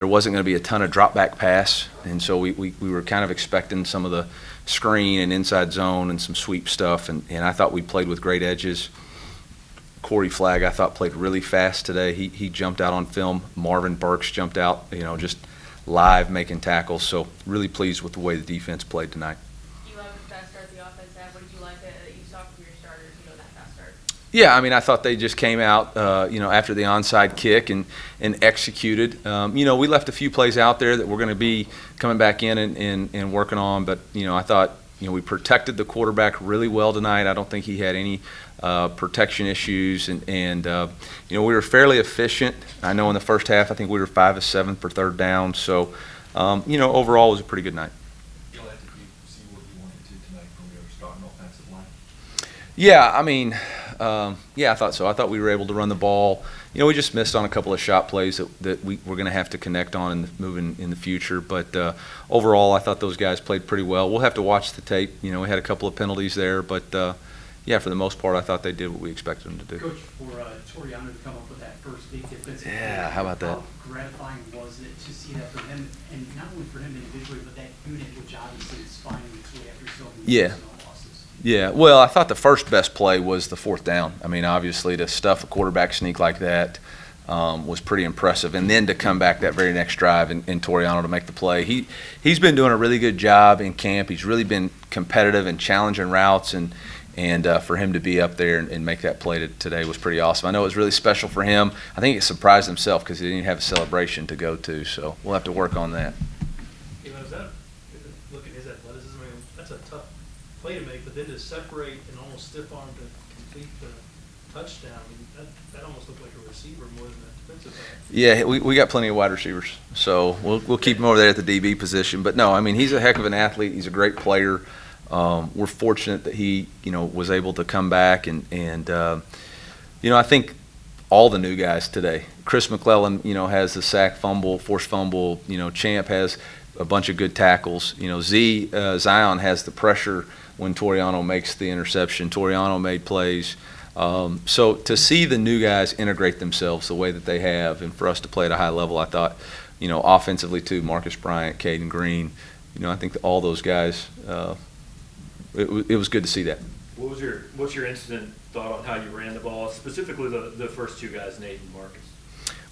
there wasn't going to be a ton of drop back pass, and so we were kind of expecting some of the screen and inside zone and some sweep stuff, and I thought we played with great edges. Corey Flagg, I thought, played really fast today. He jumped out on film. Marvin Burks jumped out, just live making tackles. So really pleased with the way the defense played tonight. You love the fast start the offense had. What did you like that you saw from your starters, that fast start? Yeah, I thought they just came out, after the onside kick and executed. We left a few plays out there that we're going to be coming back in and working on. But, I thought, we protected the quarterback really well tonight. I don't think he had any protection issues. And we were fairly efficient. I know in the first half, I think we were 5 of 7 for third down. So, overall it was a pretty good night. Eli, did you see what you wanted to tonight from your starting offensive line? Yeah, I thought so. I thought we were able to run the ball. We just missed on a couple of shot plays that we're going to have to connect on and moving in the future. But overall, I thought those guys played pretty well. We'll have to watch the tape. We had a couple of penalties there, but for the most part, I thought they did what we expected them to do. Coach, for Toriano to come up with that first big defensive play, how about that? How gratifying was it to see that for him, and not only for him individually, but that unit, which obviously is finding its way after so many personnel losses? Yeah, well, I thought the first best play was the fourth down. Obviously, to stuff a quarterback sneak like that was pretty impressive. And then to come back that very next drive and Toriano to make the play. He's been doing a really good job in camp. He's really been competitive and challenging routes, and for him to be up there and make that play today was pretty awesome. I know it was really special for him. I think he surprised himself because he didn't have a celebration to go to, so we'll have to work on that. Look at his athleticism, that's a tough play to make, but then to separate and almost stiff arm to complete the touchdown, that almost looked like a receiver more than a defensive back. Yeah, we got plenty of wide receivers, so we'll keep him over there at the DB position. But no, he's a heck of an athlete. He's a great player. We're fortunate that he, was able to come back and I think all the new guys today. Chris McClellan, has the sack fumble, forced fumble. Champ has a bunch of good tackles. Zion has the pressure when Toriano makes the interception. Toriano made plays. So to see the new guys integrate themselves the way that they have, and for us to play at a high level, I thought, offensively too, Marcus Bryant, Caden Green, I think that all those guys. It was good to see that. What's your instant thought on how you ran the ball, specifically the first two guys, Nate and Marcus?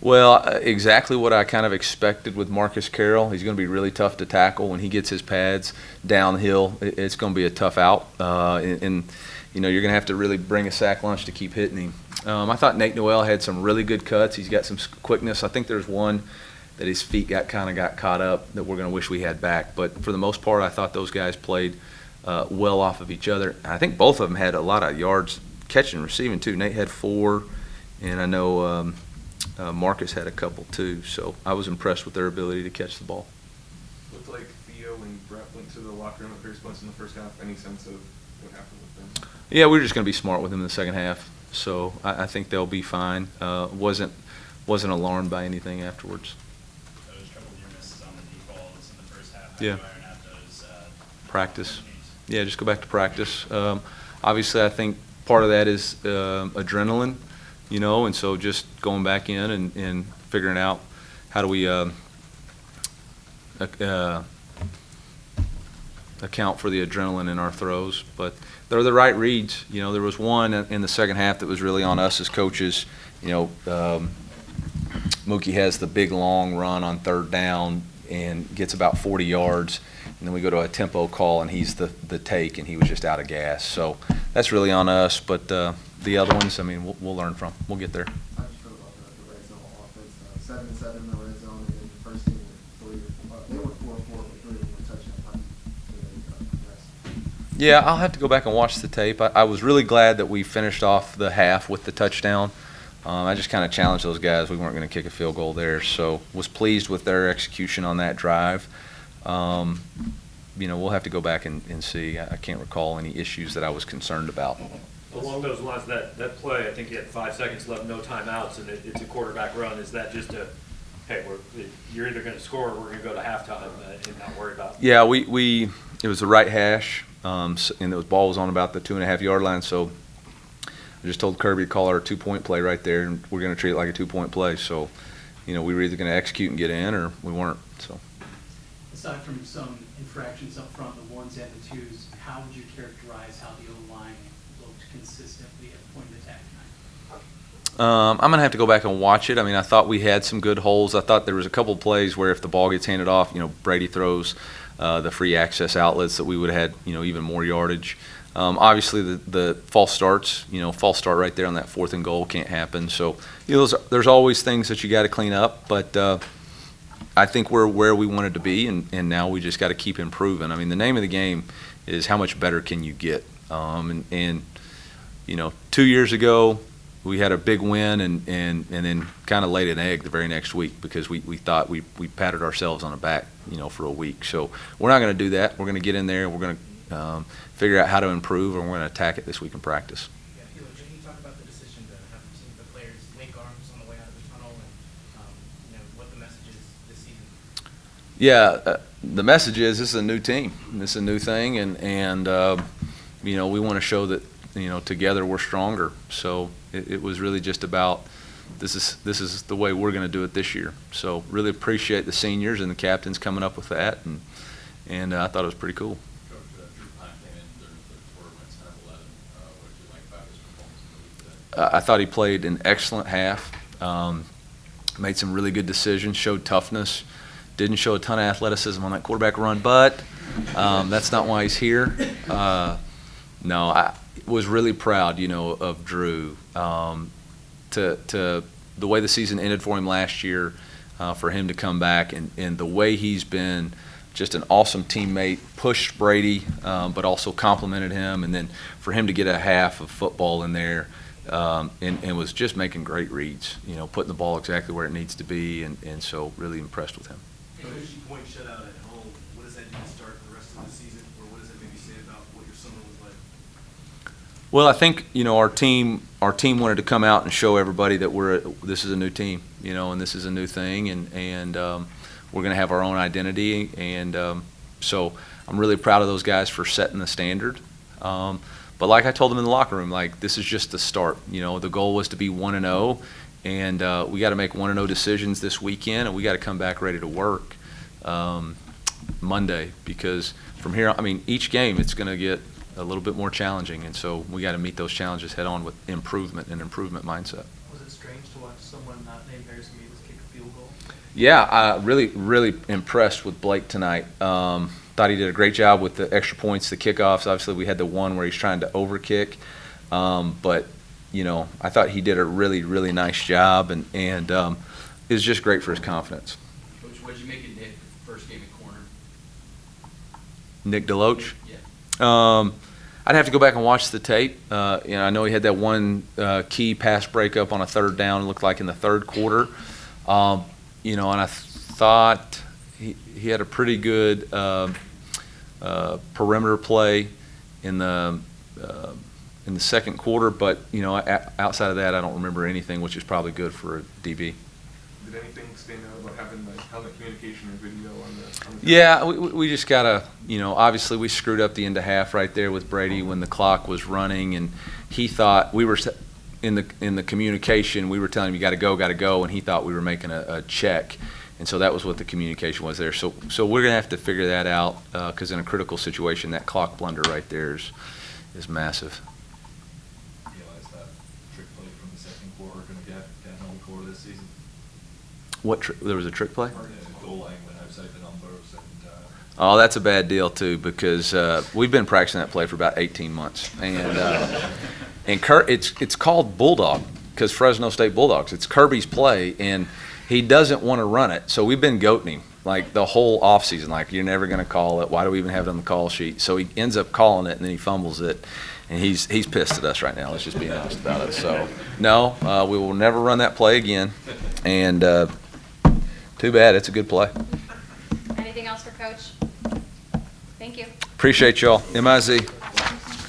Well, exactly what I kind of expected with Marcus Carroll. He's going to be really tough to tackle when he gets his pads downhill. It's going to be a tough out, and you're going to have to really bring a sack lunch to keep hitting him. I thought Nate Noel had some really good cuts. He's got some quickness. I think there's one that his feet got caught up that we're going to wish we had back. But for the most part, I thought those guys played well off of each other. I think both of them had a lot of yards catching and receiving too. Nate had 4, and I know Marcus had a couple too. So I was impressed with their ability to catch the ball. Looked like Theo and Brett went to the locker room at various points in the first half. Any sense of what happened with them? Yeah, we were just going to be smart with them in the second half. So I think they'll be fine. Wasn't alarmed by anything afterwards. Those trouble with your misses on the deep balls in the first half. Yeah. How do you iron out those Practice. Yeah, just go back to practice. Obviously, I think part of that is adrenaline, and so just going back in and figuring out how do we account for the adrenaline in our throws. But they're the right reads. There was one in the second half that was really on us as coaches. Mookie has the big long run on third down and gets about 40 yards. And then we go to a tempo call, and he's the take, and he was just out of gas. So that's really on us. But the other ones, we'll learn from. We'll get there. How did you feel about the red zone offense? 7-7 in the red zone, and then the first team were 3. They were 4-4, but 3 were touchdown. Yeah, I'll have to go back and watch the tape. I was really glad that we finished off the half with the touchdown. I just kind of challenged those guys. We weren't going to kick a field goal there, so was pleased with their execution on that drive. We'll have to go back and see. I can't recall any issues that I was concerned about. Along those lines, that play, I think you had 5 seconds left, no timeouts, and it's a quarterback run. Is that just you're either going to score or we're going to go to halftime and not worry about it? Yeah, it was the right hash, and the ball was on about the 2.5-yard line, so I just told Kirby to call our 2-point play right there, and we're going to treat it like a 2-point play. So, we were either going to execute and get in or we weren't. So. Aside from some infractions up front, the ones and the twos, how would you characterize how the O-line looked consistently at point of attack tonight? I'm going to have to go back and watch it. I mean, I thought we had some good holes. I thought there was a couple of plays where if the ball gets handed off, Brady throws the free access outlets that we would have had, even more yardage. Obviously, the false starts, false start right there on that 4th and goal can't happen. So, there's always things that you got to clean up. But I think we're where we wanted to be, and now we just got to keep improving. I mean, the name of the game is how much better can you get. And 2 years ago, we had a big win and then kind of laid an egg the very next week because we thought we patted ourselves on the back, for a week. So we're not going to do that. We're going to get in there. We're going to figure out how to improve, and we're going to attack it this week in practice. Yeah, can you talk about the decision to have the players link arms on the way out of the tunnel and what the message is this season? Yeah, the message is this is a new team. This is a new thing, and we want to show that together we're stronger. So it was really just about this is the way we're going to do it this year. So really appreciate the seniors and the captains coming up with that, and I thought it was pretty cool. I thought he played an excellent half, made some really good decisions, showed toughness, didn't show a ton of athleticism on that quarterback run, but that's not why he's here. No, I was really proud, of Drew. To the way the season ended for him last year, for him to come back and the way he's been just an awesome teammate, pushed Brady, but also complimented him, and then for him to get a half of football in there, and was just making great reads, putting the ball exactly where it needs to be, and so really impressed with him. Coach, you point shutout at home. What does that do to start the rest of the season, or what does that maybe say about what your summer was like? Well, I think our team wanted to come out and show everybody that this is a new team, and this is a new thing, and we're going to have our own identity, and so I'm really proud of those guys for setting the standard. But like I told them in the locker room, this is just the start. The goal was to be 1-0, and we got to make 1-0 decisions this weekend, and we got to come back ready to work Monday, because from here, each game it's going to get a little bit more challenging, and so we got to meet those challenges head on with improvement mindset. Was it strange to watch someone not named Harrison Meavis kick a field goal? Yeah, really impressed with Blake tonight. Thought he did a great job with the extra points, the kickoffs. Obviously, we had the one where he's trying to overkick, but I thought he did a really nice job, and it was just great for his confidence. Coach, what did you make of Nick first game at corner? Nick DeLoach? Yeah. I'd have to go back and watch the tape. I know he had that one key pass breakup on a 3rd down. It looked like in the 3rd quarter, and I thought he had a pretty good perimeter play in the 2nd quarter, but outside of that, I don't remember anything, which is probably good for a DB. Did anything stand out about having helmet communication or video on the Yeah, we just gotta, obviously we screwed up the end of half right there with Brady when the clock was running, and he thought we were in the communication. We were telling him you got to go, and he thought we were making a check. And so that was what the communication was there. So we're going to have to figure that out because in a critical situation, that clock blunder right there is massive. Eli, is that trick play from the 2nd quarter going to get home for this season? There was a trick play? The goal line went outside the numbers. Oh, that's a bad deal too, because we've been practicing that play for about 18 months. And it's called Bulldog because Fresno State Bulldogs. It's Kirby's play, and he doesn't want to run it, so we've been goating him the whole offseason. You're never going to call it. Why do we even have it on the call sheet? So he ends up calling it, and then he fumbles it, and he's pissed at us right now. Let's just be honest about it. So no, we will never run that play again, and too bad. It's a good play. Anything else for Coach? Thank you. Appreciate y'all. MIZ.